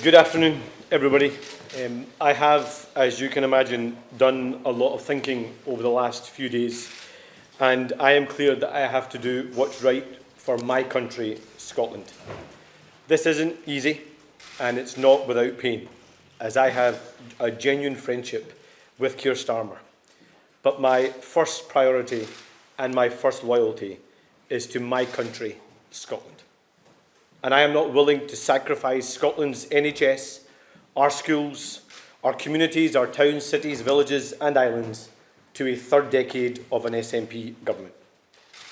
Good afternoon, everybody. I have, as you can imagine, done a lot of thinking over the last few days, and I am clear that I have to do what's right for my country, Scotland. This isn't easy, and it's not without pain, as I have a genuine friendship with Keir Starmer. But my first priority and my first loyalty is to my country, Scotland. And I am not willing to sacrifice Scotland's NHS, our schools, our communities, our towns, cities, villages and islands to a third decade of an SNP government.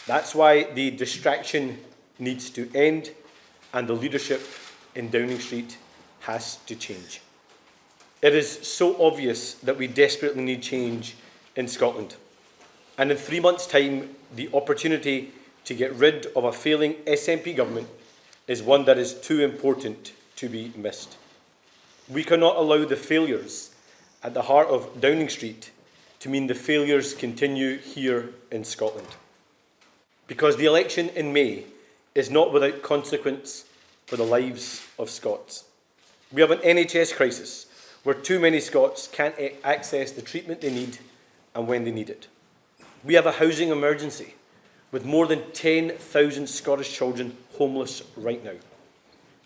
That's why the distraction needs to end and the leadership in Downing Street has to change. It is so obvious that we desperately need change in Scotland. And in 3 months' time, the opportunity to get rid of a failing SNP government is one that is too important to be missed. We cannot allow the failures at the heart of Downing Street to mean the failures continue here in Scotland. Because the election in May is not without consequence for the lives of Scots. We have an NHS crisis where too many Scots can't access the treatment they need and when they need it. We have a housing emergency with more than 10,000 Scottish children homeless right now.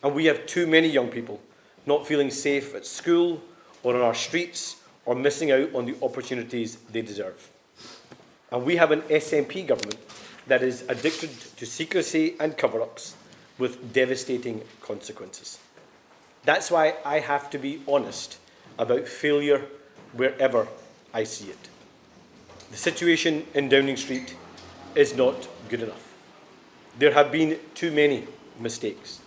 And we have too many young people not feeling safe at school or on our streets or missing out on the opportunities they deserve. And we have an SNP government that is addicted to secrecy and cover-ups with devastating consequences. That's why I have to be honest about failure wherever I see it. The situation in Downing Street is not good enough. There have been too many mistakes.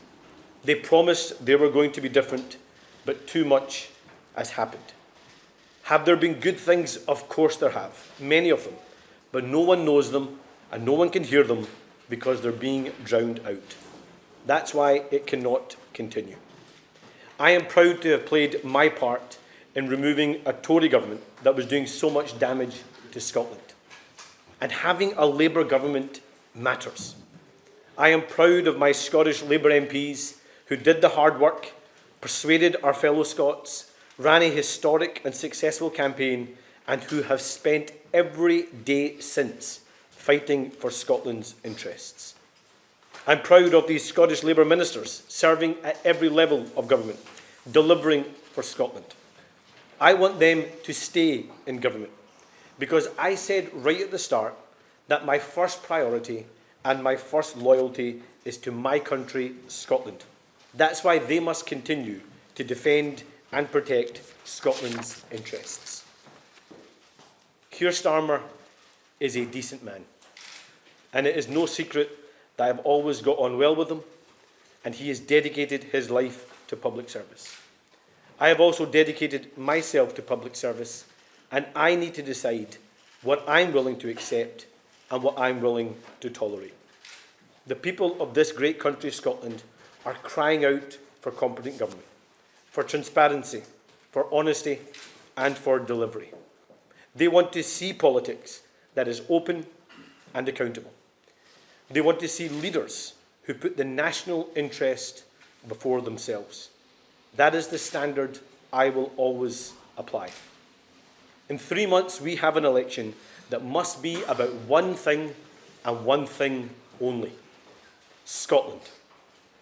They promised they were going to be different, but too much has happened. Have there been good things? Of course there have, many of them, but no one knows them and no one can hear them because they're being drowned out. That's why it cannot continue. I am proud to have played my part in removing a Tory government that was doing so much damage to Scotland. And having a Labour government matters. I am proud of my Scottish Labour MPs who did the hard work, persuaded our fellow Scots, ran a historic and successful campaign, and who have spent every day since fighting for Scotland's interests. I'm proud of these Scottish Labour ministers serving at every level of government, delivering for Scotland. I want them to stay in government, because I said right at the start that my first priority and my first loyalty is to my country, Scotland. That's why they must continue to defend and protect Scotland's interests. Keir Starmer is a decent man, and it is no secret that I have always got on well with him, and he has dedicated his life to public service. I have also dedicated myself to public service, and I need to decide what I'm willing to accept and what I'm willing to tolerate. The people of this great country, Scotland, are crying out for competent government, for transparency, for honesty, and for delivery. They want to see politics that is open and accountable. They want to see leaders who put the national interest before themselves. That is the standard I will always apply. In 3 months, we have an election that must be about one thing and one thing only: Scotland.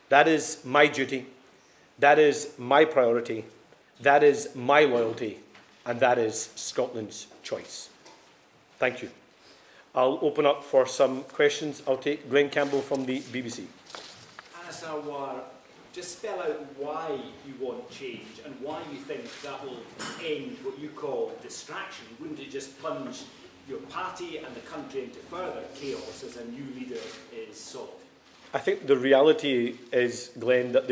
That is my duty, that is my priority, that is my loyalty, and that is Scotland's choice. Thank you. I'll open up for some questions. I'll take Glenn Campbell from the BBC. Anas Sarwar, just spell out why you want change and why you think that will end what you call distraction. Wouldn't it just plunge your party and the country into further chaos as a new leader is sought? I think the reality is, Glenn, that